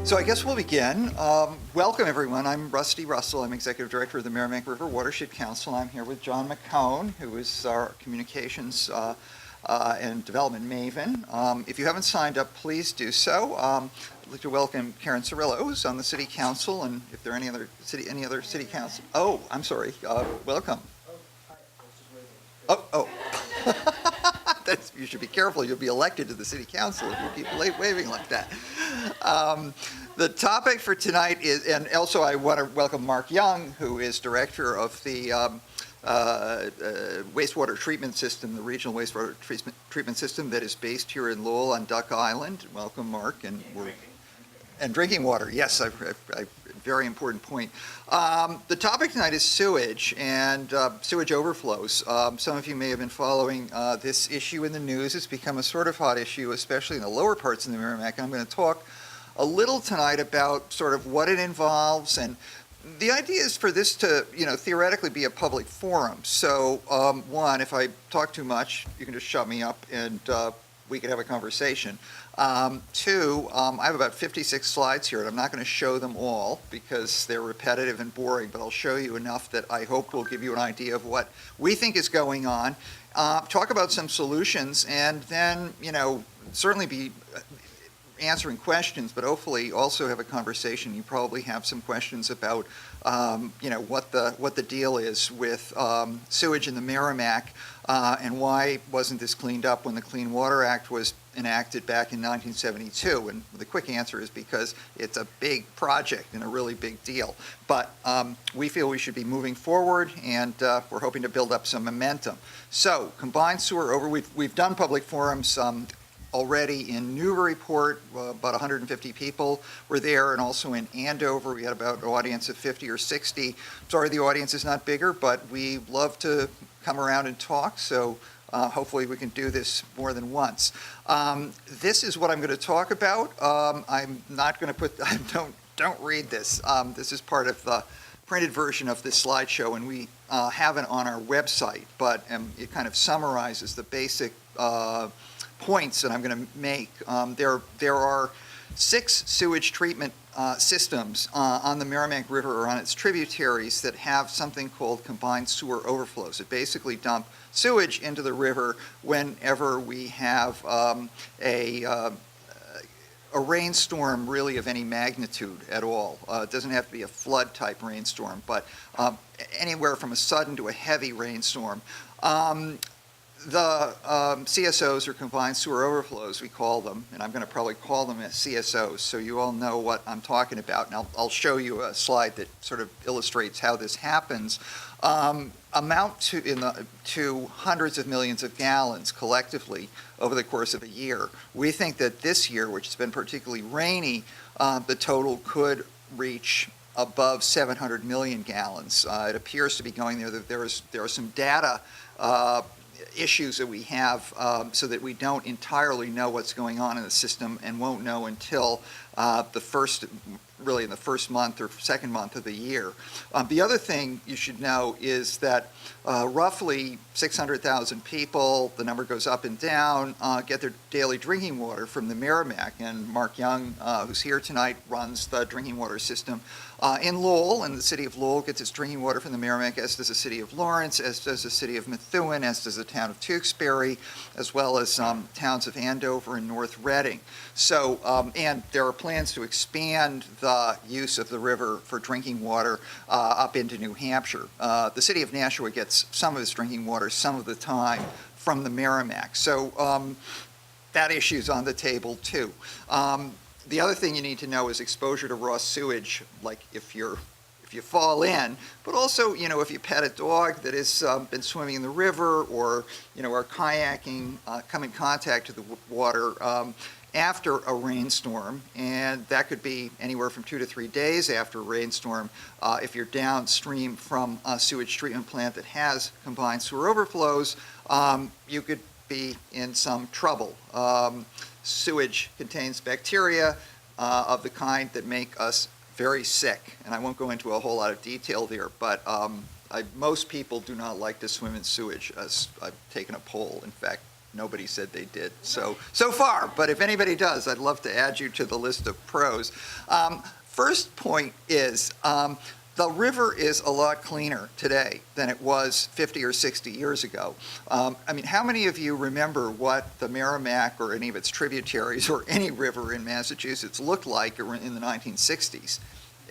So I guess we'll begin. Welcome, everyone. I'm Rusty Russell. I'm Executive Director of the Merrimack River Watershed Council. I'm here with John McCone, who is our Communications and Development maven. If you haven't signed up, please do so. I'd like to welcome Karen Cirillo, who's on the City Council, and if there are any other City Council. Oh, I'm sorry. Welcome. Oh. You should be careful. You'll be elected to the City Council if you keep waving like that. The topic for tonight is, and also I want to welcome Mark Young, who is Director of the wastewater treatment system, the regional wastewater treatment system that is based here in Lowell on Duck Island. Welcome, Mark. And drinking water, yes, very important point. The topic tonight is sewage and sewage overflows. Some of you may have been following this issue in the news. It's become a sort of hot issue, especially in the lower parts of the Merrimack. I'm going to talk a little tonight about sort of what it involves, and the idea is for this to, theoretically be a public forum. So one, if I talk too much, you can just shut me up and we can have a conversation. Two, I have about 56 slides here, and I'm not going to show them all because they're repetitive and boring, but I'll show you enough that I hope will give you an idea of what we think is going on, talk about some solutions, and then, certainly be answering questions, but hopefully also have a conversation. You probably have some questions about, what the deal is with sewage in the Merrimack, and why wasn't this cleaned up when the Clean Water Act was enacted back in 1972? And the quick answer is because it's a big project and a really big deal. But we feel we should be moving forward, and we're hoping to build up some momentum. So combined sewer over, we've done public forums already in Newburyport. About 150 people were there, and also in Andover we had about an audience of 50 or 60. Sorry the audience is not bigger, but we love to come around and talk, so hopefully we can do this more than once. This is what I'm going to talk about. I'm not going to don't read this. This is part of the printed version of this slideshow, and we have it on our website, but it kind of summarizes the basic points that I'm going to make. There are 6 sewage treatment systems on the Merrimack River or on its tributaries that have something called combined sewer overflows. It basically dump sewage into the river whenever we have a rainstorm really of any magnitude at all. It doesn't have to be a flood type rainstorm, but anywhere from a sudden to a heavy rainstorm. The CSOs, or combined sewer overflows, we call them, and I'm going to probably call them as CSOs, so you all know what I'm talking about. And I'll show you a slide that sort of illustrates how this happens. Amount to hundreds of millions of gallons collectively over the course of a year. We think that this year, which has been particularly rainy, the total could reach above 700 million gallons. It appears to be going there. There are some data issues that we have so that we don't entirely know what's going on in the system, and won't know until in the first month or second month of the year. The other thing you should know is that roughly 600,000 people, the number goes up and down, get their daily drinking water from the Merrimack. And Mark Young, who's here tonight, runs the drinking water system in Lowell, and the city of Lowell gets its drinking water from the Merrimack, as does the city of Lawrence, as does the city of Methuen, as does the town of Tewksbury, as well as towns of Andover and North Reading. So, and there are plans to expand the use of the river for drinking water up into New Hampshire. The city of Nashua gets some of its drinking water some of the time from the Merrimack. So that issue's on the table too. The other thing you need to know is exposure to raw sewage, like if you fall in, but also, if you pet a dog that has been swimming in the river, or, are kayaking, come in contact with the water after a rainstorm, and that could be anywhere from 2 to 3 days after a rainstorm. If you're downstream from a sewage treatment plant that has combined sewer overflows, you could be in some trouble. Sewage contains bacteria of the kind that make us very sick, and I won't go into a whole lot of detail there, but most people do not like to swim in sewage. As I've taken a poll, in fact, nobody said they did so far. But if anybody does, I'd love to add you to the list of pros. First point is the river is a lot cleaner today than it was 50 or 60 years ago. I mean, how many of you remember what the Merrimack or any of its tributaries or any river in Massachusetts looked like in the 1960s?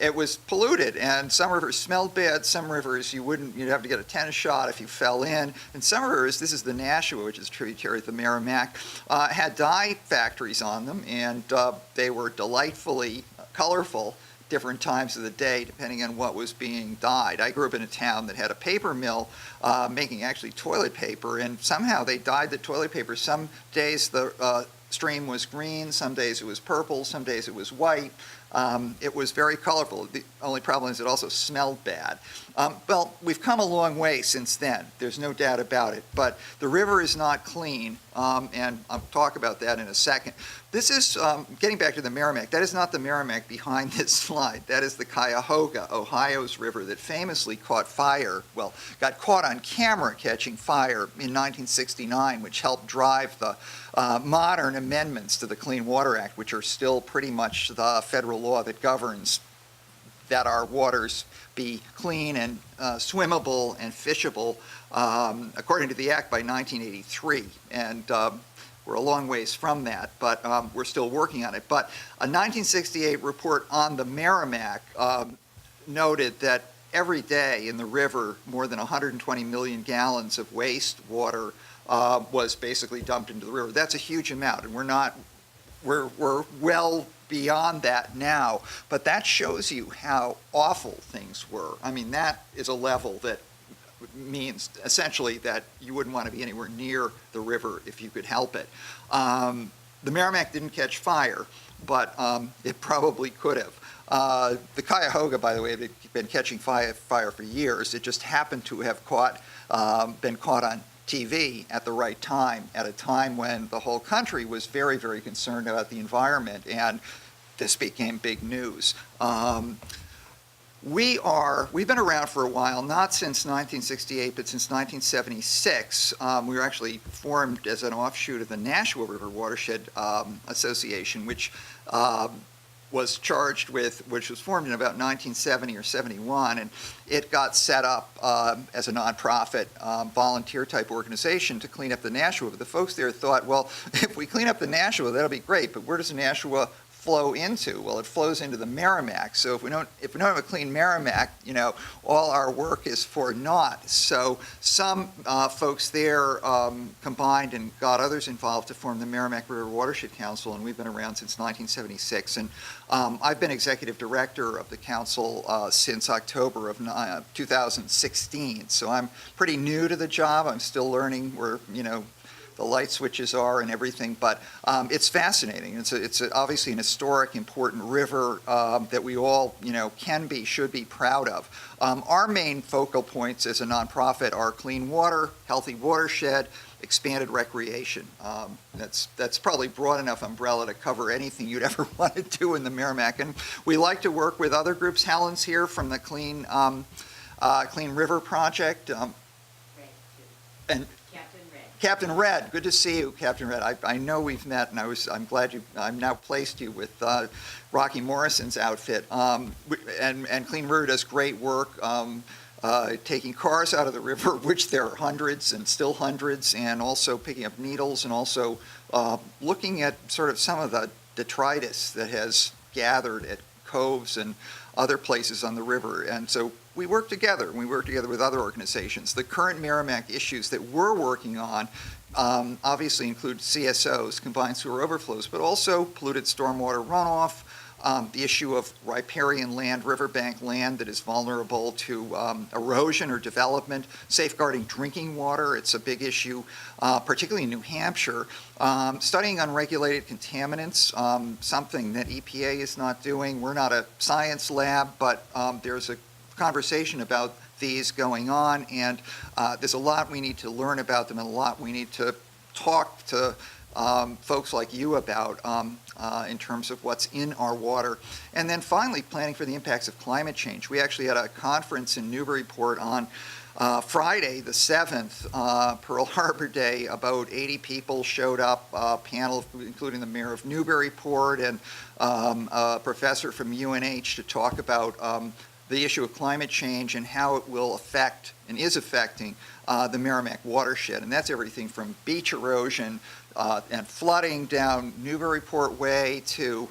It was polluted, and some rivers smelled bad. Some rivers you'd have to get a tennis shot if you fell in. And some rivers, this is the Nashua, which is a tributary of the Merrimack, had dye factories on them, and they were delightfully colorful different times of the day depending on what was being dyed. I grew up in a town that had a paper mill making actually toilet paper, and somehow they dyed the toilet paper. Some days the stream was green, some days it was purple, some days it was white. It was very colorful. The only problem is it also smelled bad. Well, we've come a long way since then. There's no doubt about it. But the river is not clean, and I'll talk about that in a second. This is, getting back to the Merrimack, that is not the Merrimack behind this slide. That is the Cuyahoga, Ohio's river that famously caught fire, well, got caught on camera catching fire in 1969, which helped drive the modern amendments to the Clean Water Act, which are still pretty much the federal law that governs that our waters be clean and swimmable and fishable, according to the act, by 1983. And we're a long ways from that, but we're still working on it. But a 1968 report on the Merrimack noted that every day in the river, more than 120 million gallons of wastewater was basically dumped into the river. That's a huge amount, and we're well beyond that now, but that shows you how awful things were. I mean, that is a level that means essentially that you wouldn't want to be anywhere near the river if you could help it. The Merrimack didn't catch fire, but it probably could have. The Cuyahoga, by the way, had been catching fire for years. It just happened to have been caught on TV at the right time, at a time when the whole country was very, very concerned about the environment, and this became big news. We've been around for a while, not since 1968, but since 1976. We were actually formed as an offshoot of the Nashua River Watershed Association, which was formed in about 1970 or 71, and it got set up as a nonprofit, volunteer type organization to clean up the Nashua. But the folks there thought, well, if we clean up the Nashua, that'll be great, but where does the Nashua flow into? Well, it flows into the Merrimack. So if we don't have a clean Merrimack, all our work is for naught. So some folks there combined and got others involved to form the Merrimack River Watershed Council, and we've been around since 1976. And I've been executive director of the council since October of 2016. So I'm pretty new to the job. I'm still learning where, the light switches are and everything, but it's fascinating. It's obviously an historic, important river that we all, should be proud of. Our main focal points as a nonprofit are clean water, healthy watershed, expanded recreation. That's probably broad enough umbrella to cover anything you'd ever want to do in the Merrimack. And we like to work with other groups. Helen's here from the Clean River Project. And Captain Red, good to see you, Captain Red. I know we've met, and I'm glad I've now placed you with Rocky Morrison's outfit. And Clean River does great work taking cars out of the river, which there are hundreds and still hundreds, and also picking up needles, and also looking at sort of some of the detritus that has gathered at coves and other places on the river. And so we work together, and we work together with other organizations. The current Merrimack issues that we're working on obviously include CSOs, combined sewer overflows, but also polluted stormwater runoff, the issue of riparian land, riverbank land that is vulnerable to erosion or development, safeguarding drinking water. It's a big issue, particularly in New Hampshire. Studying unregulated contaminants, something that EPA is not doing. We're not a science lab, but there's a conversation about these going on, and there's a lot we need to learn about them, and a lot we need to talk to folks like you about in terms of what's in our water. And then finally, planning for the impacts of climate change. We actually had a conference in Newburyport on Friday, the 7th, Pearl Harbor Day, about 80 people showed up, a panel including the mayor of Newburyport and a professor from UNH to talk about the issue of climate change and how it will affect and is affecting the Merrimack watershed. And that's everything from beach erosion and flooding down Newburyport Way to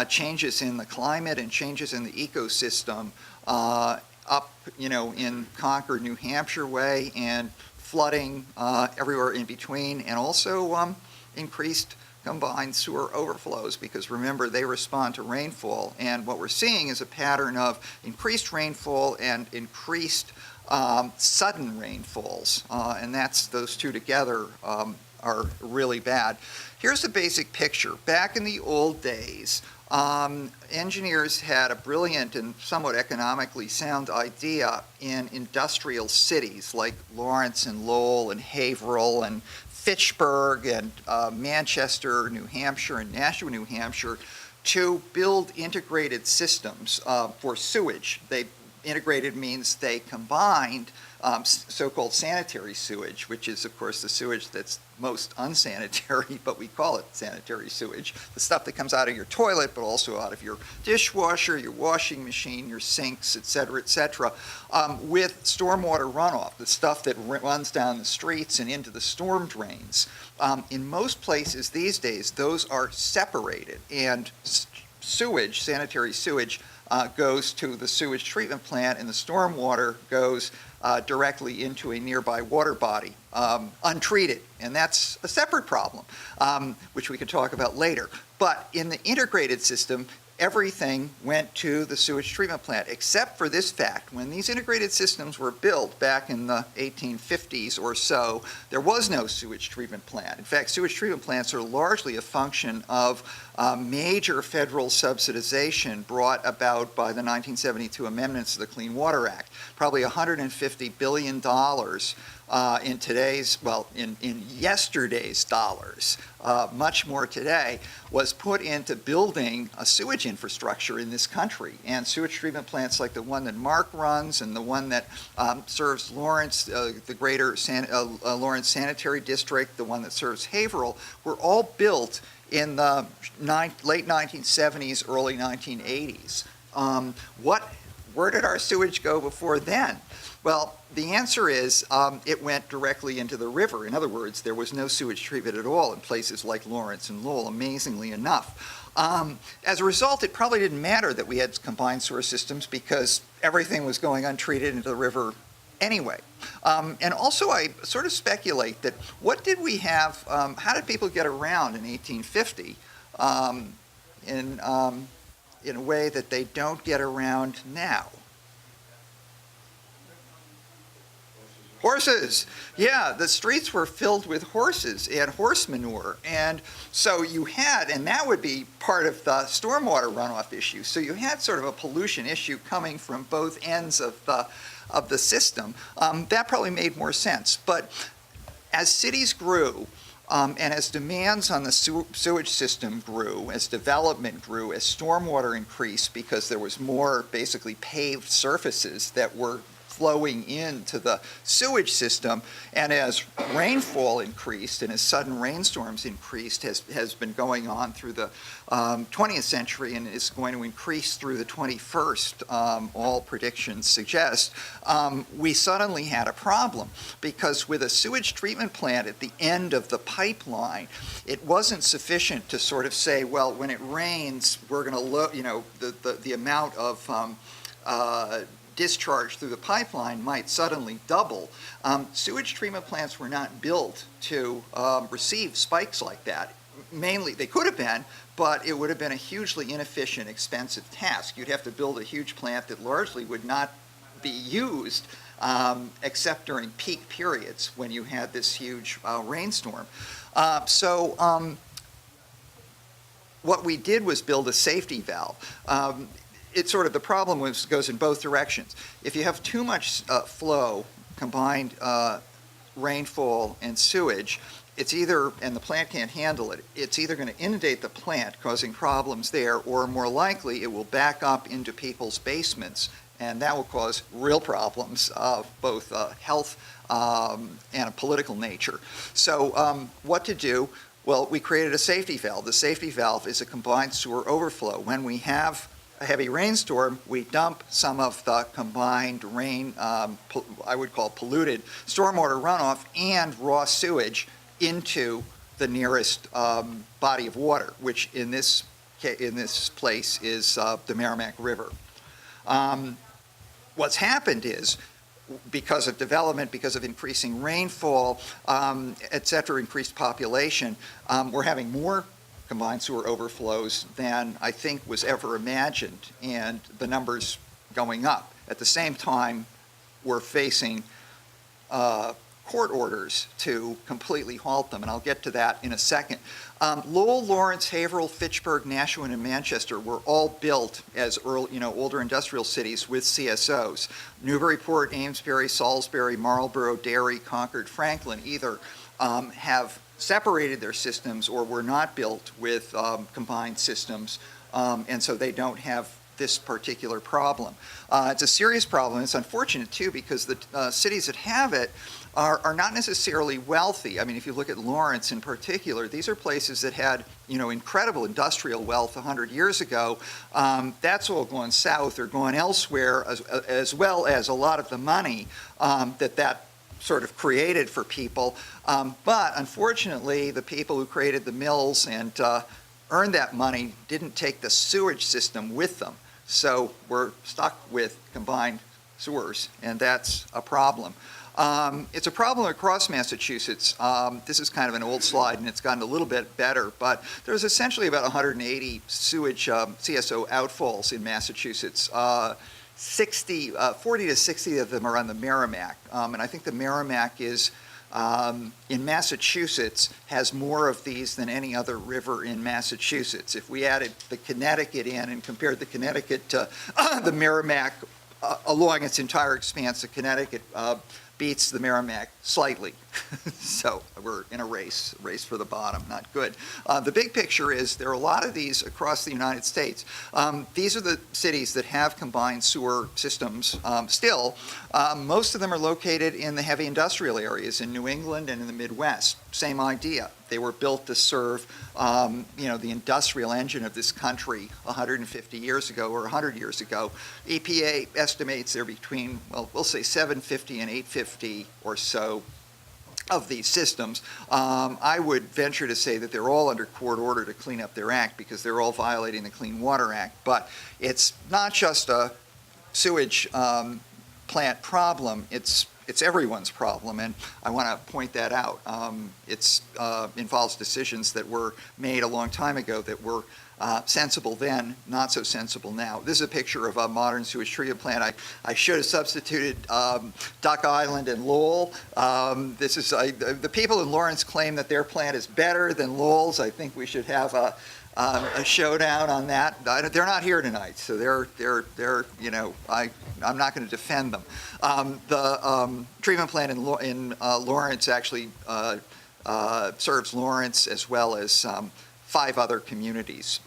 changes in the climate and changes in the ecosystem up, in Concord, New Hampshire way, and flooding everywhere in between, and also increased combined sewer overflows, because remember, they respond to rainfall. And what we're seeing is a pattern of increased rainfall and increased sudden rainfalls, and those two together are really bad. Here's the basic picture. Back in the old days, engineers had a brilliant and somewhat economically sound idea in industrial cities like Lawrence and Lowell and Haverhill and Fitchburg and Manchester, New Hampshire, and Nashua, New Hampshire, to build integrated systems for sewage. Integrated means they combined so-called sanitary sewage, which is, of course, the sewage that's most unsanitary, but we call it sanitary sewage. The stuff that comes out of your toilet, but also out of your dishwasher, your washing machine, your sinks, et cetera, with stormwater runoff, the stuff that runs down the streets and into the storm drains. In most places these days, those are separated, and sewage, sanitary sewage, goes to the sewage treatment plant, and the stormwater goes directly into a nearby water body, untreated. And that's a separate problem, which we can talk about later. But in the integrated system, everything went to the sewage treatment plant, except for this fact. When these integrated systems were built back in the 1850s or so, there was no sewage treatment plant. In fact, sewage treatment plants are largely a function of major federal subsidization brought about by the 1972 amendments to the Clean Water Act. Probably $150 billion in today's, in yesterday's dollars, much more today, was put into building a sewage infrastructure in this country. And sewage treatment plants like the one that Mark runs and the one that serves Lawrence, the greater Lawrence Sanitary District, the one that serves Haverhill, were all built in the late 1970s, early 1980s. Where did our sewage go before then? Well, the answer is it went directly into the river. In other words, there was no sewage treatment at all in places like Lawrence and Lowell, amazingly enough. As a result, it probably didn't matter that we had combined sewer systems, because everything was going untreated into the river anyway. And also, I sort of speculate that what did we have, how did people get around in 1850 in a way that they don't get around now? Horses. Yeah, the streets were filled with horses and horse manure. And so you had, and that would be part of the stormwater runoff issue. So you had sort of a pollution issue coming from both ends of the system. That probably made more sense. But as cities grew, and as demands on the sewage system grew, as development grew, as stormwater increased, because there was more basically paved surfaces that were flowing into the sewage system, and as rainfall increased and as sudden rainstorms increased, has been going on through the 20th century and is going to increase through the 21st, all predictions suggest, we suddenly had a problem, because with a sewage treatment plant at the end of the pipeline, it wasn't sufficient to sort of say, well, when it rains, we're going to, the amount of discharge through the pipeline might suddenly double. Sewage treatment plants were not built to receive spikes like that. Mainly, they could have been, but it would have been a hugely inefficient, expensive task. You'd have to build a huge plant that largely would not be used except during peak periods when you had this huge rainstorm. So what we did was build a safety valve. It's sort of, the problem goes in both directions. If you have too much flow, combined rainfall and sewage, it's either, and the plant can't handle it, it's either going to inundate the plant, causing problems there, or more likely it will back up into people's basements And that will cause real problems of both health and a political nature. So what to do? Well, we created a safety valve. The safety valve is a combined sewer overflow. When we have a heavy rainstorm, we dump some of the combined rain, I would call polluted stormwater runoff and raw sewage into the nearest body of water, which in this place is the Merrimack River. What's happened is, because of development, because of increasing rainfall, et cetera, increased population, we're having more combined sewer overflows than I think was ever imagined, and the numbers going up. At the same time, we're facing court orders to completely halt them, and I'll get to that in a second. Lowell, Lawrence, Haverhill, Fitchburg, Nashua, and Manchester were all built as early, older industrial cities with CSOs. Newburyport, Amesbury, Salisbury, Marlborough, Derry, Concord, Franklin either have separated their systems or were not built with combined systems, and so they don't have this particular problem. It's a serious problem. It's unfortunate, too, because the cities that have it are not necessarily wealthy. I mean, if you look at Lawrence in particular, these are places that had, incredible industrial wealth 100 years ago. That's all gone south or gone elsewhere, as well as a lot of the money that sort of created for people. But unfortunately, the people who created the mills and earned that money didn't take the sewage system with them. So we're stuck with combined sewers, and that's a problem. It's a problem across Massachusetts. This is kind of an old slide, and it's gotten a little bit better, but there's essentially about 180 sewage CSO outfalls in Massachusetts. 40 to 60 of them are on the Merrimack, and I think the Merrimack is, in Massachusetts, has more of these than any other river in Massachusetts. If we added the Connecticut in and compared the Connecticut to the Merrimack along its entire expanse, the Connecticut beats the Merrimack slightly. So we're in a race for the bottom, not good. The big picture is there are a lot of these across the United States. These are the cities that have combined sewer systems still. Most of them are located in the heavy industrial areas in New England and in the Midwest. Same idea. They were built to serve, the industrial engine of this country 150 years ago or 100 years ago. EPA estimates they're between, well, we'll say 750 and 850 or so of these systems. I would venture to say that they're all under court order to clean up their act because they're all violating the Clean Water Act. But it's not just a sewage plant problem, it's everyone's problem, and I want to point that out. It involves decisions that were made a long time ago that were sensible then, not so sensible now. This is a picture of a modern sewage treatment plant. I should have substituted Duck Island and Lowell. The people in Lawrence claim that their plant is better than Lowell's. I think we should have a showdown on that. They're not here tonight, so I'm not going to defend them. The treatment plant in Lawrence actually serves Lawrence as well as 5 other communities,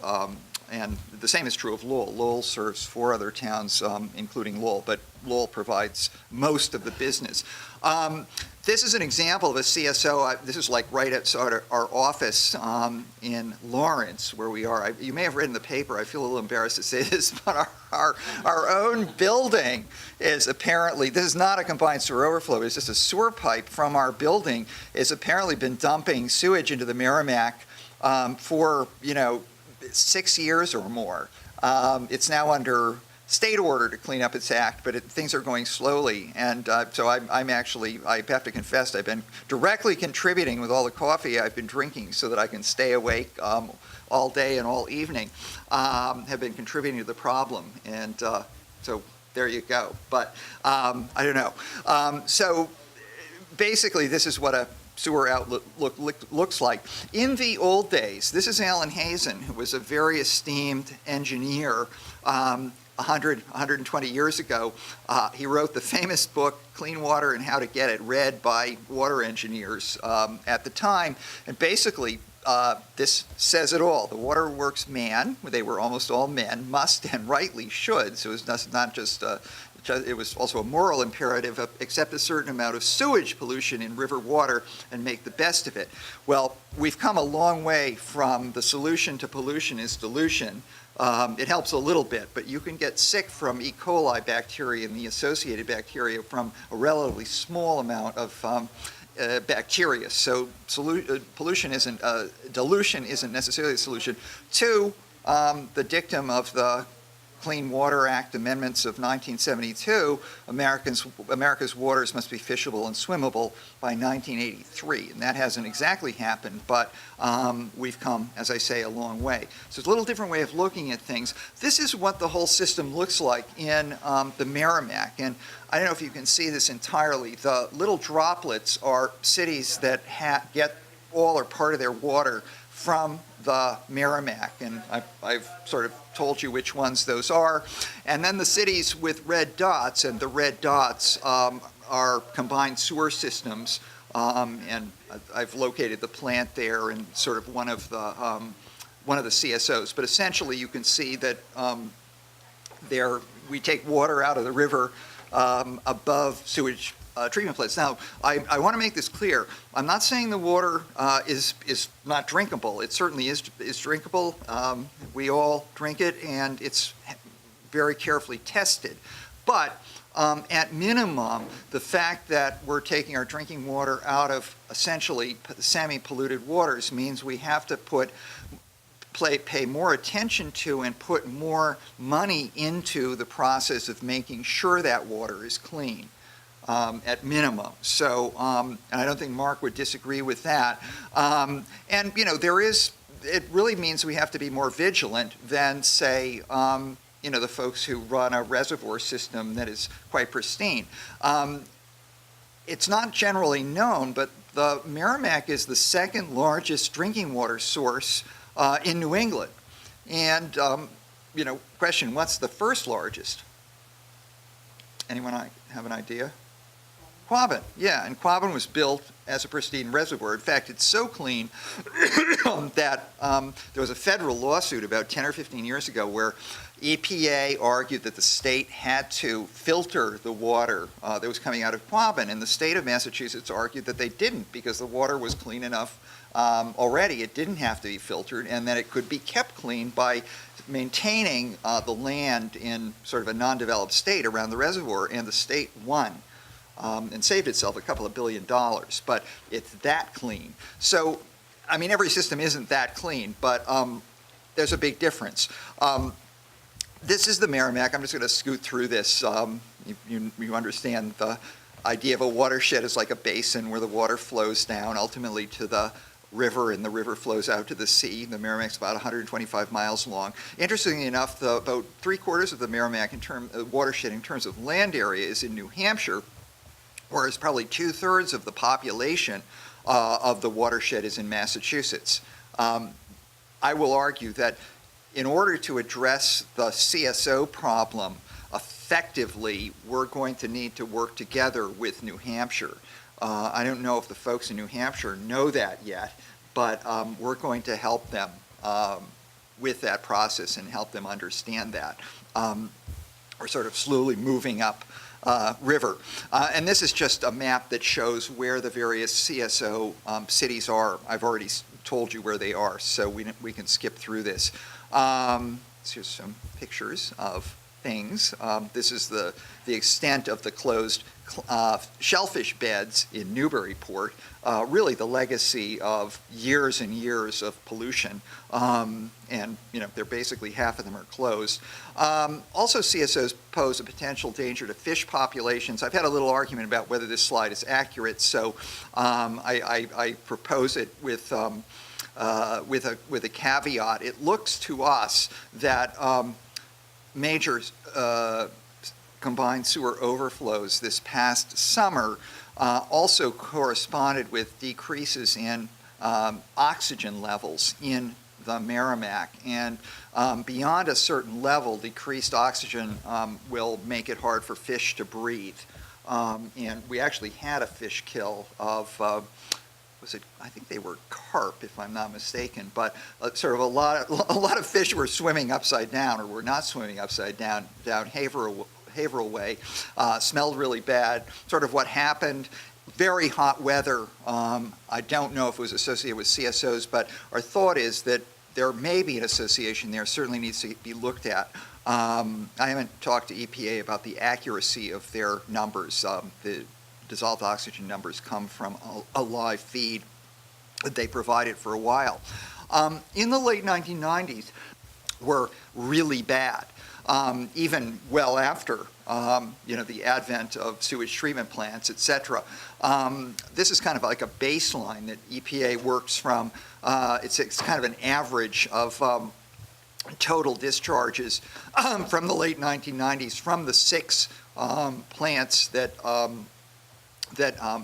and the same is true of Lowell. Lowell serves 4 other towns, including Lowell, but Lowell provides most of the business. This is an example of a CSO. This is like right outside our office in Lawrence, where we are. You may have read in the paper, I feel a little embarrassed to say this, but our own building is apparently, this is not a combined sewer overflow, it's just a sewer pipe from our building has apparently been dumping sewage into the Merrimack for 6 years or more. It's now under state order to clean up its act, but things are going slowly, and so I'm actually, I have to confess, I've been directly contributing with all the coffee I've been drinking so that I can stay awake all day and all evening, have been contributing to the problem, and so there you go. But I don't know. So basically, this is what a sewer outlet looks like. In the old days, this is Alan Hazen, who was a very esteemed engineer 120 years ago. He wrote the famous book, Clean Water and How to Get It, read by water engineers at the time. And basically, this says it all. The waterworks man, they were almost all men, must and rightly should, so it's not just, it was also a moral imperative, accept a certain amount of sewage pollution in river water and make the best of it. Well, we've come a long way from the solution to pollution is dilution. It helps a little bit, but you can get sick from E. coli bacteria and the associated bacteria from a relatively small amount of bacteria. So dilution isn't necessarily a solution. Two, the dictum of the Clean Water Act amendments of 1972, America's waters must be fishable and swimmable by 1983. And that hasn't exactly happened, but we've come, as I say, a long way. So it's a little different way of looking at things. This is what the whole system looks like in the Merrimack. And I don't know if you can see this entirely. The little droplets are cities that get all or part of their water from the Merrimack, and I've sort of told you which ones those are. And then the cities with red dots, and the red dots are combined sewer systems, and I've located the plant there and sort of one of the CSOs. But essentially, you can see that we take water out of the river above sewage treatment plants. Now, I want to make this clear. I'm not saying the water is not drinkable. It certainly is drinkable. We all drink it, and it's very carefully tested. But at minimum, the fact that we're taking our drinking water out of essentially semi-polluted waters means we have to pay more attention to and put more money into the process of making sure that water is clean. At minimum. So, and I don't think Mark would disagree with that. And, it really means we have to be more vigilant than, say, the folks who run a reservoir system that is quite pristine. It's not generally known, but the Merrimack is the second largest drinking water source in New England. And, question, what's the first largest? Anyone have an idea? Quabbin, yeah, and Quabbin was built as a pristine reservoir. In fact, it's so clean that there was a federal lawsuit about 10 or 15 years ago where EPA argued that the state had to filter the water that was coming out of Quabbin, and the state of Massachusetts argued that they didn't because the water was clean enough already. It didn't have to be filtered, and that it could be kept clean by maintaining the land in sort of a non-developed state around the reservoir, and the state won. And saved itself a couple of $1 billion, but it's that clean. So, I mean, every system isn't that clean, but there's a big difference. This is the Merrimack. I'm just going to scoot through this. You understand the idea of a watershed is like a basin where the water flows down ultimately to the river, and the river flows out to the sea. The Merrimack's about 125 miles long. Interestingly enough, about 3/4 of the Merrimack watershed in terms of land area is in New Hampshire, whereas probably 2/3 of the population of the watershed is in Massachusetts. I will argue that in order to address the CSO problem effectively, we're going to need to work together with New Hampshire. I don't know if the folks in New Hampshire know that yet, but we're going to help them with that process and help them understand that. We're sort of slowly moving up river. And this is just a map that shows where the various CSO cities are. I've already told you where they are, so we can skip through this. Here's some pictures of things. This is the extent of the closed shellfish beds in Newburyport, really the legacy of years and years of pollution. And they're basically half of them are closed. Also, CSOs pose a potential danger to fish populations. I've had a little argument about whether this slide is accurate, so I propose it with a caveat. It looks to us that major combined sewer overflows this past summer also corresponded with decreases in oxygen levels in the Merrimack. And beyond a certain level, decreased oxygen will make it hard for fish to breathe. And we actually had a fish kill of I think they were carp, if I'm not mistaken, but sort of a lot of fish were swimming upside down, or were not swimming upside down Haverhill Way. Smelled really bad. Sort of what happened. Very hot weather. I don't know if it was associated with CSOs, but our thought is that there may be an association there. Certainly needs to be looked at. I haven't talked to EPA about the accuracy of their numbers. The dissolved oxygen numbers come from a live feed that they provided for a while. In the late 1990s were really bad, even well after the advent of sewage treatment plants, et cetera. This is kind of like a baseline that EPA works from. It's kind of an average of total discharges from the late 1990s from the 6 plants that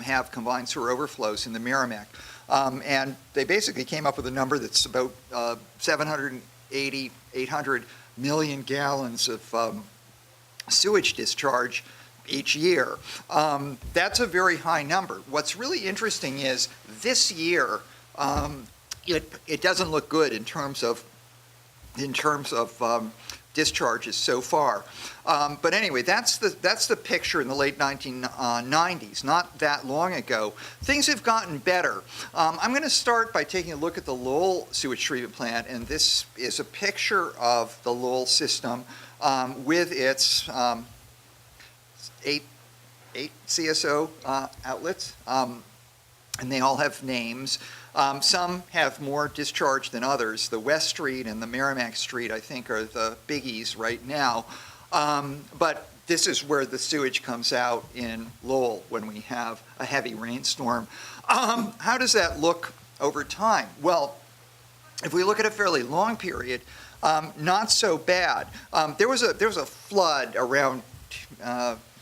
have combined sewer overflows in the Merrimack. And they basically came up with a number that's about 780, 800 million gallons of sewage discharge each year. That's a very high number. What's really interesting is this year, it doesn't look good in terms of discharges so far. But anyway, that's the picture in the late 1990s, not that long ago. Things have gotten better. I'm going to start by taking a look at the Lowell sewage treatment plant, and this is a picture of the Lowell system with its 8 CSO outlets, and they all have names. Some have more discharge than others. The West Street and the Merrimack Street, I think, are the biggies right now. But this is where the sewage comes out in Lowell when we have a heavy rainstorm. How does that look over time? Well, if we look at a fairly long period, not so bad. There was a flood around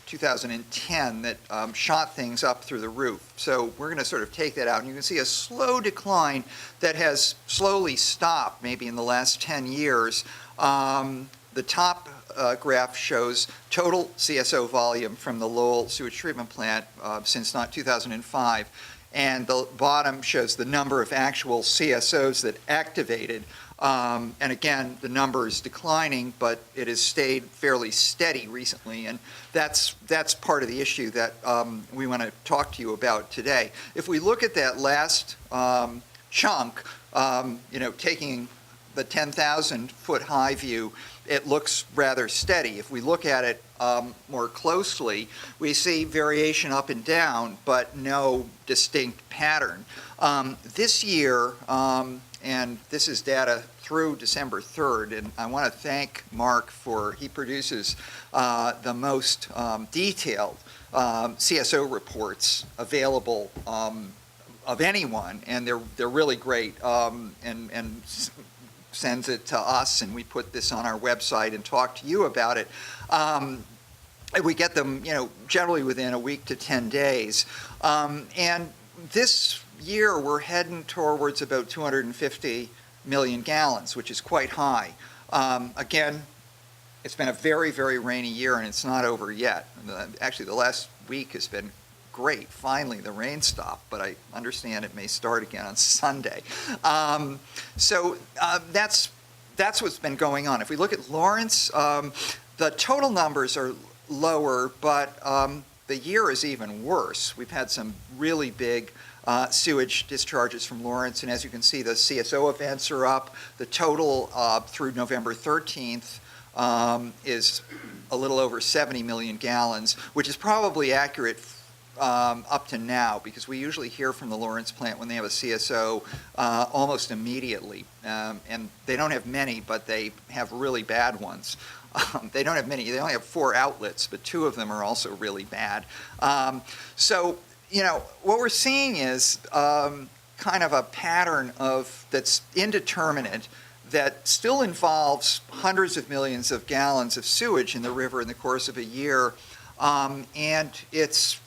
2010 that shot things up through the roof. So we're going to sort of take that out. And you can see a slow decline that has slowly stopped maybe in the last 10 years. The top graph shows total CSO volume from the Lowell sewage treatment plant since 2005. And the bottom shows the number of actual CSOs that activated. And again, the number is declining, but it has stayed fairly steady recently, and that's part of the issue that we want to talk to you about today. If we look at that last chunk, taking the 10,000-foot high view, it looks rather steady. If we look at it more closely, we see variation up and down, but no distinct pattern. This year, and this is data through December 3rd, and I want to thank Mark he produces the most detailed CSO reports available of anyone, and they're really great, and sends it to us, and we put this on our website and talk to you about it. We get them, generally within a week to 10 days, and this year we're heading towards about 250 million gallons, which is quite high. Again, it's been a very, very rainy year, and it's not over yet. Actually, the last week has been great. Finally, the rain stopped, but I understand it may start again on Sunday. So that's what's been going on. If we look at Lawrence, the total numbers are lower, but the year is even worse. We've had some really big sewage discharges from Lawrence, and as you can see, the CSO events are up. The total through November 13th is a little over 70 million gallons, which is probably accurate up to now, because we usually hear from the Lawrence plant when they have a CSO almost immediately. And they don't have many, but they have really bad ones. They don't have many. They only have 4 outlets, but 2 of them are also really bad. So, what we're seeing is kind of a pattern that's indeterminate, that still involves hundreds of millions of gallons of sewage in the river in the course of a year, and it's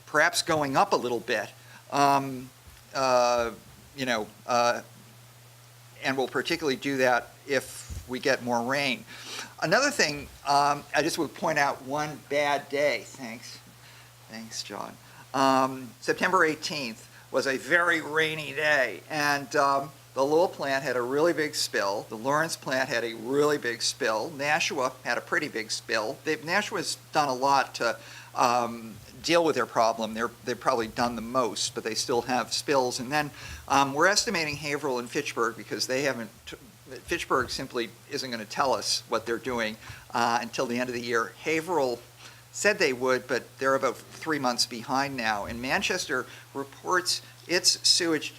perhaps going up a little bit, and will particularly do that if we get more rain. Another thing, I just would point out one bad day. Thanks, John. September 18th was a very rainy day. And the Lowell plant had a really big spill. The Lawrence plant had a really big spill. Nashua had a pretty big spill. Nashua's done a lot to deal with their problem. They've probably done the most, but they still have spills. And then we're estimating Haverhill and Fitchburg because they haven't, Fitchburg simply isn't going to tell us what they're doing until the end of the year. Haverhill said they would, but they're about 3 months behind now. And Manchester reports its sewage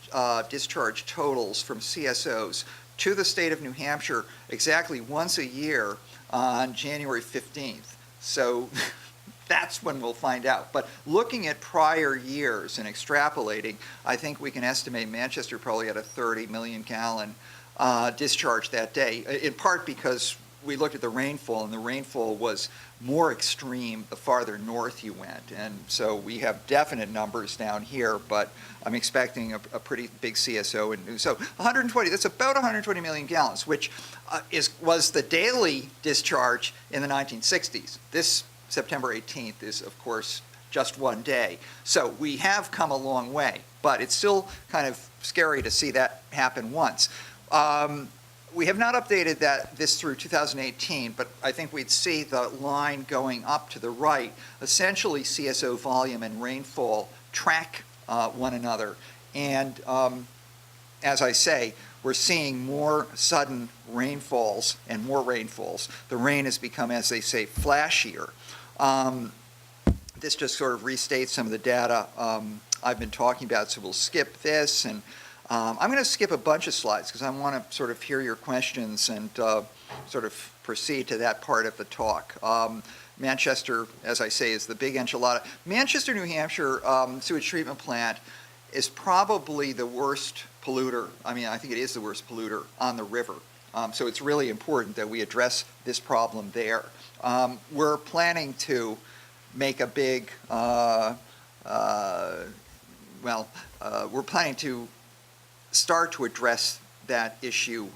discharge totals from CSOs to the state of New Hampshire exactly once a year on January 15th. So that's when we'll find out. But looking at prior years and extrapolating, I think we can estimate Manchester probably had a 30 million gallon discharge that day, in part because we looked at the rainfall, and the rainfall was more extreme the farther north you went. And so we have definite numbers down here, but I'm expecting a pretty big CSO. And so 120, that's about 120 million gallons, which was the daily discharge in the 1960s. This September 18th is, of course, just one day. So we have come a long way, but it's still kind of scary to see that happen once. We have not updated this through 2018, but I think we'd see the line going up to the right. Essentially, CSO volume and rainfall track one another. And as I say, we're seeing more sudden rainfalls and more rainfalls. The rain has become, as they say, flashier. This just sort of restates some of the data I've been talking about, so we'll skip this. And I'm going to skip a bunch of slides because I want to sort of hear your questions and sort of proceed to that part of the talk. Manchester, as I say, is the big enchilada. Manchester, New Hampshire sewage treatment plant is probably the worst polluter. I mean, I think it is the worst polluter on the river. So it's really important that we address this problem there. We're planning to make a big, we're planning to start to address that issue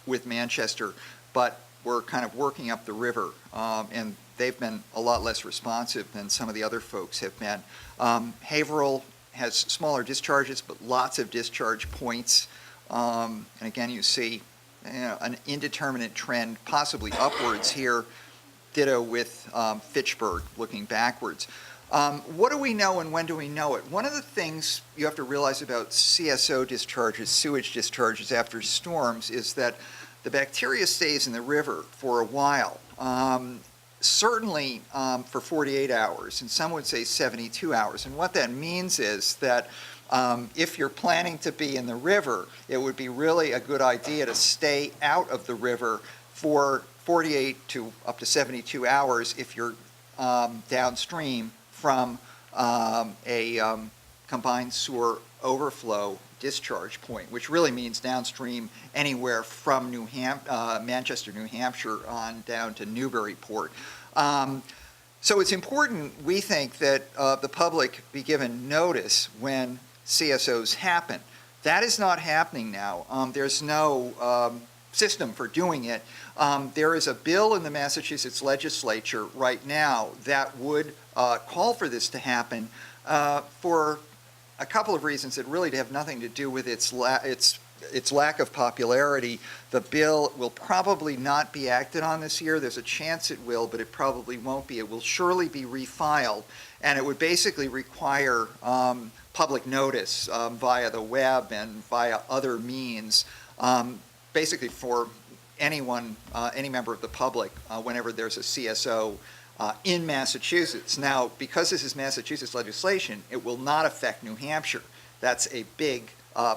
with Manchester, but we're kind of working up the river, and they've been a lot less responsive than some of the other folks have been. Haverhill has smaller discharges, but lots of discharge points, and again, you see an indeterminate trend, possibly upwards here. Ditto with Fitchburg, looking backwards. What do we know and when do we know it? One of the things you have to realize about CSO discharges, sewage discharges after storms, is that the bacteria stays in the river for a while, certainly for 48 hours, and some would say 72 hours. And what that means is that if you're planning to be in the river, it would be really a good idea to stay out of the river for 48 to up to 72 hours if you're downstream from a combined sewer overflow discharge point, which really means downstream anywhere from Manchester, New Hampshire on down to Newburyport. So it's important, we think, that the public be given notice when CSOs happen. That is not happening now. There's no system for doing it. There is a bill in the Massachusetts legislature right now that would call for this to happen for a couple of reasons that really have nothing to do with its lack of popularity. The bill will probably not be acted on this year. There's a chance it will, but it probably won't be. It will surely be refiled, and it would basically require public notice via the web and via other means, basically for anyone, any member of the public, whenever there's a CSO in Massachusetts. Now, because this is Massachusetts legislation, it will not affect New Hampshire. That's a big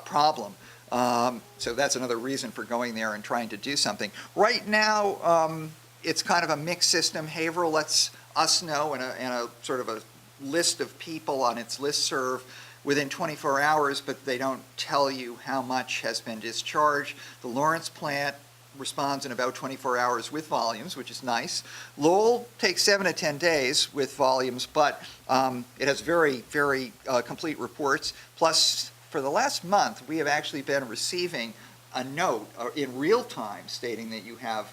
problem. So that's another reason for going there and trying to do something. Right now, it's kind of a mixed system. Haverhill lets us know in a sort of a list of people on its listserv within 24 hours, but they don't tell you how much has been discharged. The Lawrence plant responds in about 24 hours with volumes, which is nice. Lowell takes 7 to 10 days with volumes, but it has very, very complete reports. Plus, for the last month, we have actually been receiving a note in real time stating that you have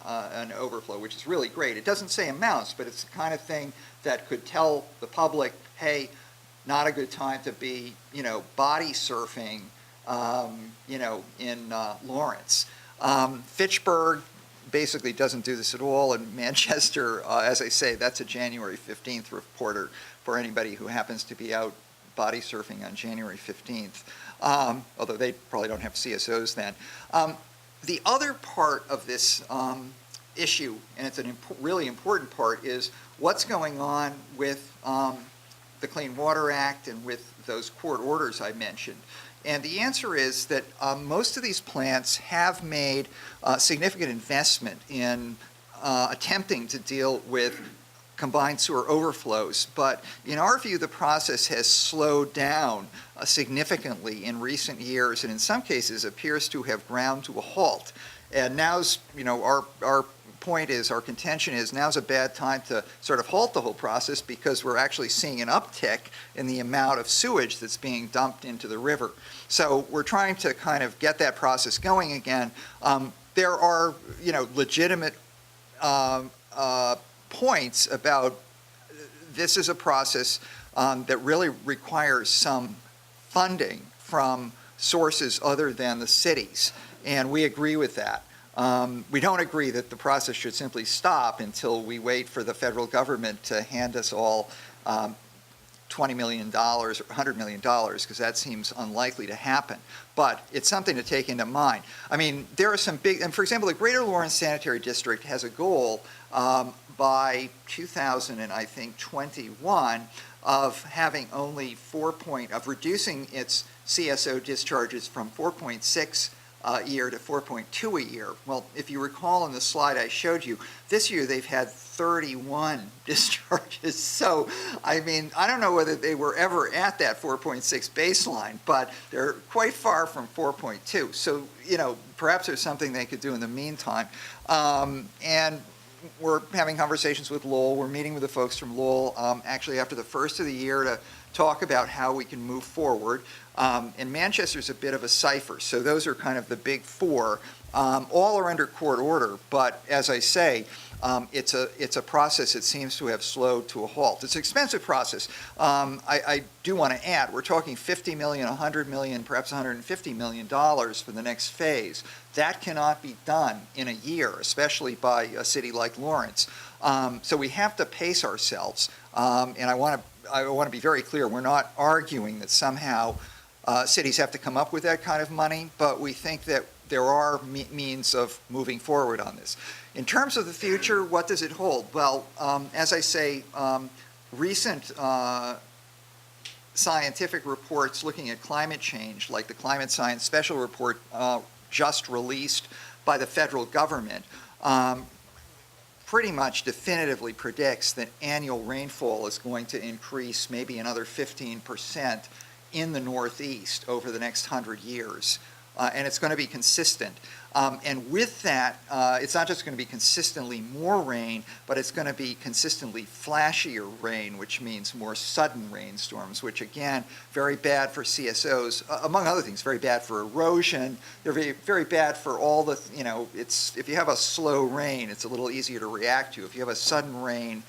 an overflow, which is really great. It doesn't say amounts, but it's the kind of thing that could tell the public, hey, not a good time to be, body surfing, in Lawrence. Fitchburg basically doesn't do this at all, and Manchester, as I say, that's a January 15th reporter for anybody who happens to be out body surfing on January 15th, although they probably don't have CSOs then. The other part of this issue, and it's a really important part, is what's going on with the Clean Water Act and with those court orders I mentioned. And the answer is that most of these plants have made significant investment in attempting to deal with combined sewer overflows. But in our view, the process has slowed down significantly in recent years, and in some cases appears to have ground to a halt. And now's, our point is, our contention is, now's a bad time to sort of halt the whole process, because we're actually seeing an uptick in the amount of sewage that's being dumped into the river. So we're trying to kind of get that process going again. There are, legitimate points about this is a process that really requires some funding from sources other than the cities, and we agree with that. We don't agree that the process should simply stop until we wait for the federal government to hand us all $20 million or $100 million, because that seems unlikely to happen. But it's something to take into mind. I mean, there are some big, and for example, the Greater Lawrence Sanitary District has a goal by 2021 of having only of reducing its CSO discharges from 4.6 a year to 4.2 a year. Well, if you recall in the slide I showed you, this year they've had 31 discharges. So, I mean, I don't know whether they were ever at that 4.6 baseline, but they're quite far from 4.2. So, perhaps there's something they could do in the meantime. And we're having conversations with Lowell. We're meeting with the folks from Lowell actually after the first of the year to talk about how we can move forward. And Manchester's a bit of a cipher, so those are kind of the big four. All are under court order, but as I say, it's a process that seems to have slowed to a halt. It's an expensive process. I do want to add, we're talking $50 million, $100 million, perhaps $150 million for the next phase. That cannot be done in a year, especially by a city like Lawrence. So we have to pace ourselves, and I want to be very clear, we're not arguing that somehow cities have to come up with that kind of money, but we think that there are means of moving forward on this. In terms of the future, what does it hold? Well, as I say, recent scientific reports looking at climate change, like the Climate Science Special Report just released by the federal government, pretty much definitively predicts that annual rainfall is going to increase maybe another 15% in the Northeast over the next 100 years. And it's going to be consistent. And with that, it's not just going to be consistently more rain, but it's going to be consistently flashier rain, which means more sudden rainstorms, which again, very bad for CSOs, among other things, very bad for erosion. They're very, very bad for all the, if you have a slow rain, it's a little easier to react to. If you have a sudden rain,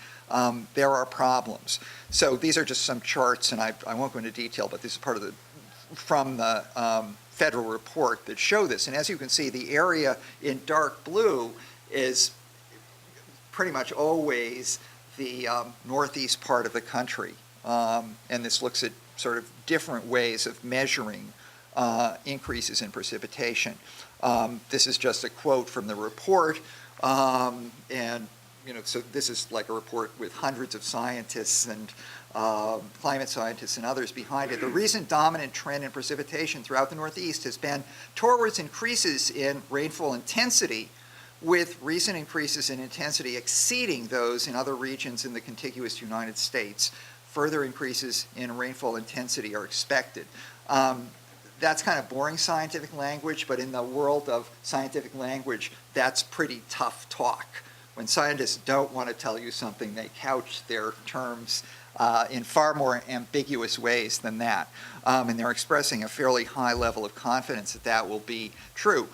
there are problems. So these are just some charts, and I won't go into detail, but this is part of from the federal report that show this. And as you can see, the area in dark blue is pretty much always the northeast part of the country. And this looks at sort of different ways of measuring increases in precipitation. This is just a quote from the report. And so this is like a report with hundreds of scientists and climate scientists and others behind it. The recent dominant trend in precipitation throughout the Northeast has been towards increases in rainfall intensity, with recent increases in intensity exceeding those in other regions in the contiguous United States. Further increases in rainfall intensity are expected. That's kind of boring scientific language, but in the world of scientific language, that's pretty tough talk. When scientists don't want to tell you something, they couch their terms in far more ambiguous ways than that. And they're expressing a fairly high level of confidence that that will be true.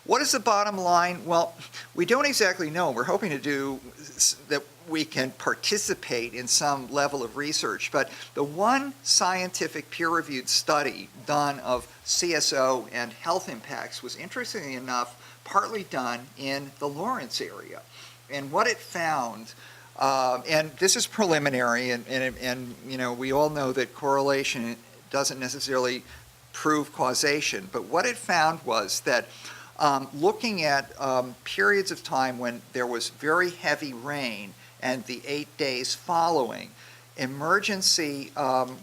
What is the bottom line? Well, we don't exactly know. We're hoping to do that. We can participate in some level of research, but the one scientific peer-reviewed study done of CSO and health impacts was, interestingly enough, partly done in the Lawrence area. And what it found, and this is preliminary, and you know, we all know that correlation doesn't necessarily prove causation, but what it found was that looking at periods of time when there was very heavy rain and the 8 days following, emergency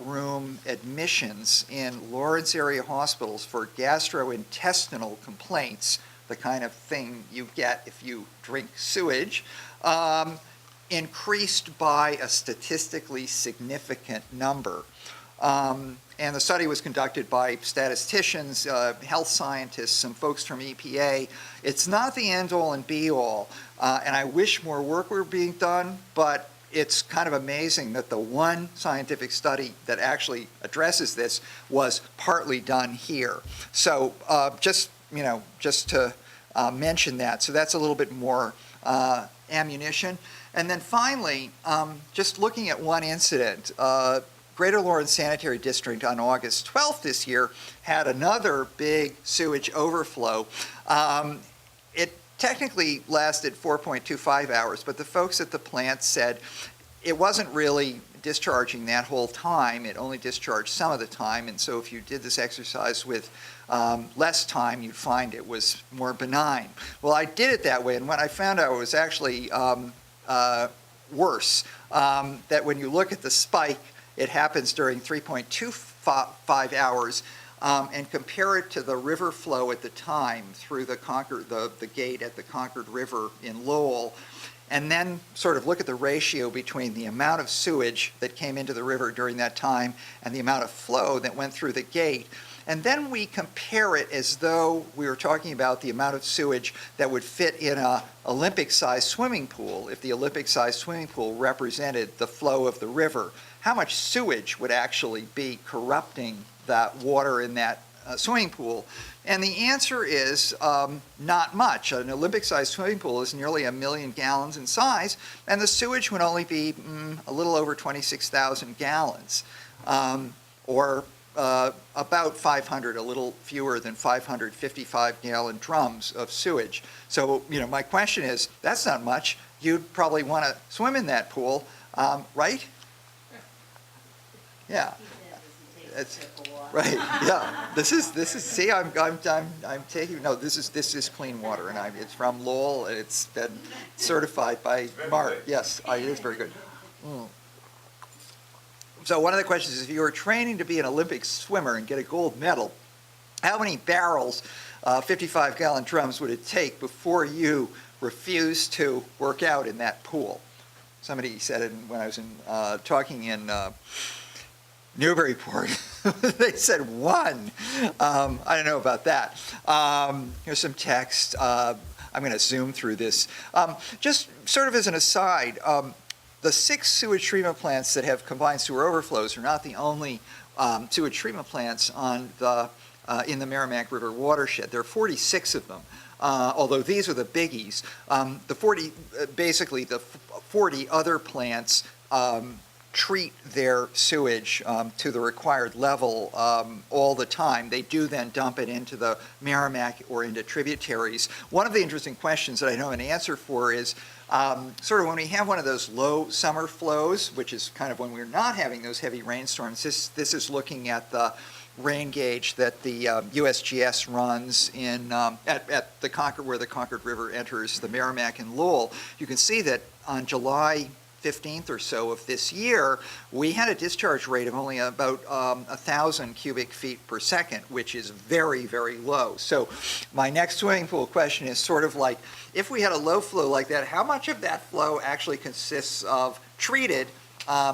room admissions in Lawrence area hospitals for gastrointestinal complaints, the kind of thing you get if you drink sewage, increased by a statistically significant number. And the study was conducted by statisticians, health scientists, some folks from EPA. It's not the end-all and be-all, and I wish more work were being done, but it's kind of amazing that the one scientific study that actually addresses this was partly done here. So just to mention that. So that's a little bit more ammunition. And then finally, just looking at one incident, Greater Lawrence Sanitary District on August 12th this year had another big sewage overflow. It technically lasted 4.25 hours, but the folks at the plant said it wasn't really discharging that whole time. It only discharged some of the time, and so if you did this exercise with less time, you'd find it was more benign. Well, I did it that way, and when I found out it was actually worse, that when you look at the spike, it happens during 3.25 hours, and compare it to the river flow at the time through the gate at the Concord River in Lowell, and then sort of look at the ratio between the amount of sewage that came into the river during that time and the amount of flow that went through the gate. And then we compare it as though we were talking about the amount of sewage that would fit in an Olympic-sized swimming pool, if the Olympic-sized swimming pool represented the flow of the river. How much sewage would actually be corrupting that water in that swimming pool? And the answer is not much. An Olympic-sized swimming pool is nearly 1 million gallons in size, and the sewage would only be a little over 26,000 gallons, or about 500, a little fewer than 555-gallon drums of sewage. So, you know, my question is, that's not much. You'd probably want to swim in that pool, right? Yeah. It's, right. Yeah. This is. See, I'm taking. No, this is clean water, and it's from Lowell. And it's been certified by Mark. Yes, it is very good. So one of the questions is, if you were training to be an Olympic swimmer and get a gold medal, how many barrels, 55-gallon drums, would it take before you refused to work out in that pool? Somebody said it when I was talking in Newburyport. They said 1. I don't know about that. Here's some text. I'm going to zoom through this. Just sort of as an aside, the 6 sewage treatment plants that have combined sewer overflows are not the only sewage treatment plants on in the Merrimack River watershed. There are 46 of them, although these are the biggies. Basically the 40 other plants treat their sewage to the required level all the time. They do then dump it into the Merrimack or into tributaries. One of the interesting questions that I don't have an answer for is sort of when we have one of those low summer flows, which is kind of when we're not having those heavy rainstorms. This is looking at the rain gauge that the USGS runs in at the Concord, where the Concord River enters the Merrimack and Lowell. You can see that on July 15th or so of this year, we had a discharge rate of only about 1,000 cubic feet per second, which is very, very low. So my next swimming pool question is sort of like, if we had a low flow like that, how much of that flow actually consists of treated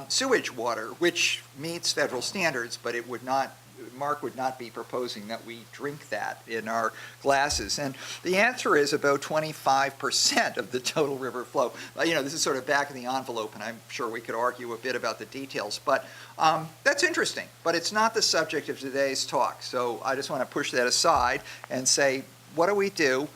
sewage water, which meets federal standards, but it would not, Mark would not be proposing that we drink that in our glasses. And the answer is about 25% of the total river flow. You know, this is sort of back of the envelope, and I'm sure we could argue a bit about the details, but that's interesting. But it's not the subject of today's talk, so I just want to push that aside and say, what do we do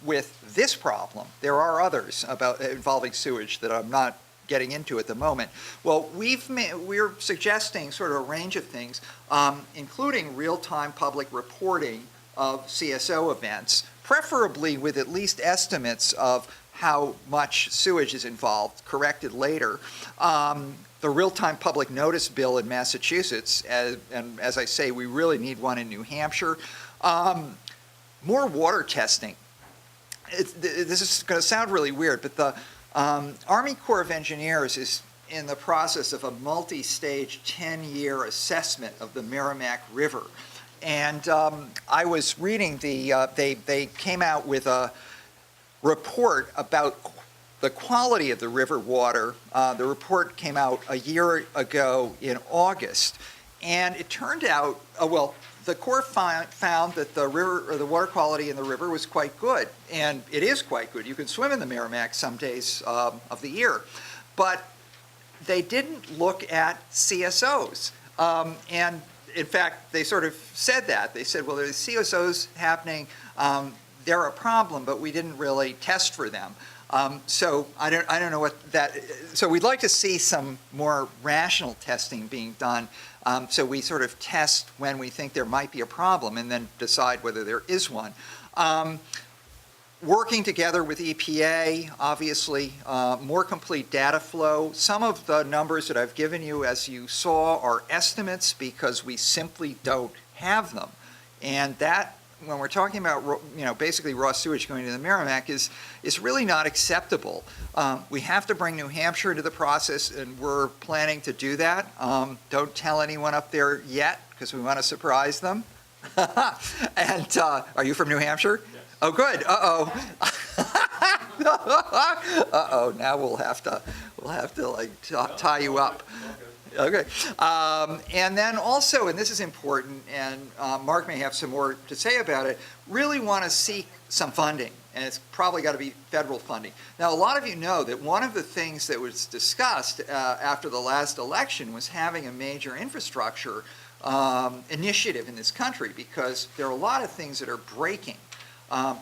with this problem. There are others involving sewage that I'm not getting into at the moment. Well, we're suggesting sort of a range of things, including real-time public reporting of CSO events, preferably with at least estimates of how much sewage is involved, corrected later. The real-time public notice bill in Massachusetts, and as I say, we really need one in New Hampshire. More water testing. This is going to sound really weird, but the Army Corps of Engineers is in the process of a multi-stage 10-year assessment of the Merrimack River. And I was reading they came out with a report about the quality of the river water. The report came out a year ago in August. And it turned out, the Corps found that the water quality in the river was quite good. And it is quite good. You can swim in the Merrimack some days of the year. But they didn't look at CSOs. And in fact, they sort of said that. They said, well, there's CSOs happening. They're a problem, but we didn't really test for them. So I don't know what that. So we'd like to see some more rational testing being done. So we sort of test when we think there might be a problem, and then decide whether there is one. Working together with EPA, obviously, more complete data flow. Some of the numbers that I've given you, as you saw, are estimates because we simply don't have them. And that, when we're talking about, basically raw sewage going to the Merrimack, is really not acceptable. We have to bring New Hampshire into the process, and we're planning to do that. Don't tell anyone up there yet, because we want to surprise them. And are you from New Hampshire? Yes. Oh, good. Uh-oh. Uh-oh. Now we'll have to like tie you up. Okay. And then also, and this is important, and Mark may have some more to say about it, really want to seek some funding, and it's probably got to be federal funding. Now, a lot of you know that one of the things that was discussed after the last election was having a major infrastructure initiative in this country, because there are a lot of things that are breaking.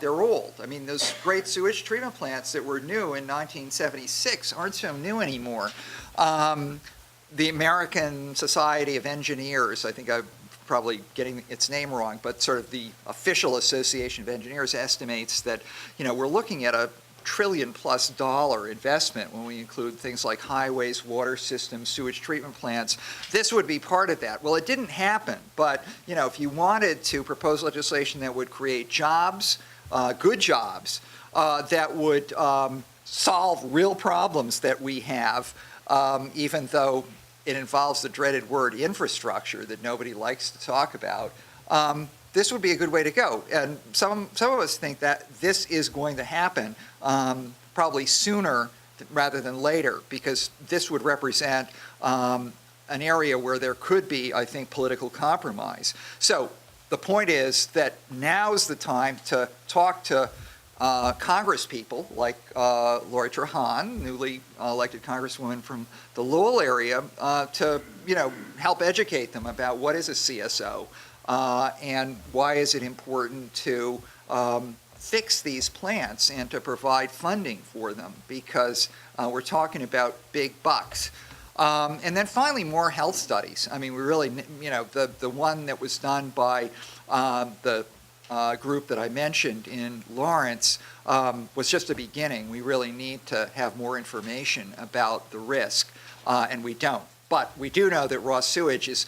They're old. I mean, those great sewage treatment plants that were new in 1976 aren't so new anymore. The American Society of Engineers, I think I'm probably getting its name wrong, but sort of the official Association of Engineers estimates that, we're looking at $1 trillion+ investment when we include things like highways, water systems, sewage treatment plants. This would be part of that. Well, it didn't happen, but, if you wanted to propose legislation that would create jobs, good jobs, that would solve real problems that we have, even though it involves the dreaded word infrastructure that nobody likes to talk about, this would be a good way to go. And some of us think that this is going to happen probably sooner rather than later, because this would represent an area where there could be, I think, political compromise. So the point is that now's the time to talk to Congress people like Lori Trahan, newly elected Congresswoman from the Lowell area, to help educate them about what is a CSO and why is it important to fix these plants and to provide funding for them, because we're talking about big bucks. And then finally, more health studies. I mean, we really, the one that was done by the group that I mentioned in Lawrence was just a beginning. We really need to have more information about the risk, and we don't. But we do know that raw sewage is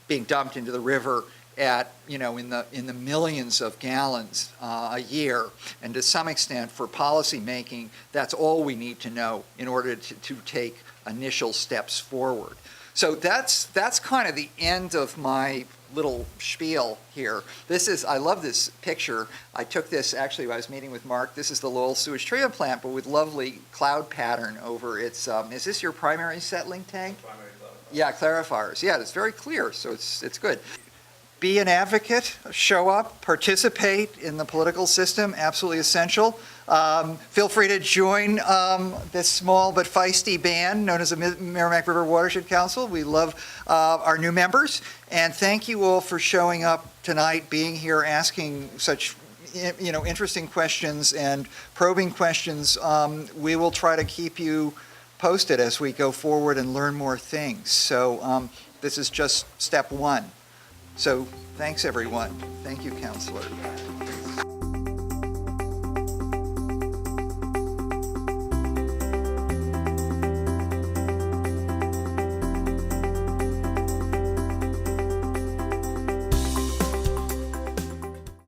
being dumped into the river at, in the millions of gallons a year. And to some extent, for policy making, that's all we need to know in order to take initial steps forward. So that's kind of the end of my little spiel here. I love this picture. I took this actually when I was meeting with Mark. This is the Lowell Sewage Treatment Plant, but with lovely cloud pattern over its, is this your primary settling tank? Primary clarifiers. Yeah, clarifiers. Yeah, it's very clear, so it's good. Be an advocate, show up, participate in the political system, absolutely essential. Feel free to join this small but feisty band known as the Merrimack River Watershed Council. We love our new members, and thank you all for showing up tonight, being here, asking such interesting questions and probing questions. We will try to keep you posted as we go forward and learn more things. So this is just step one. So thanks, everyone. Thank you, Counselor.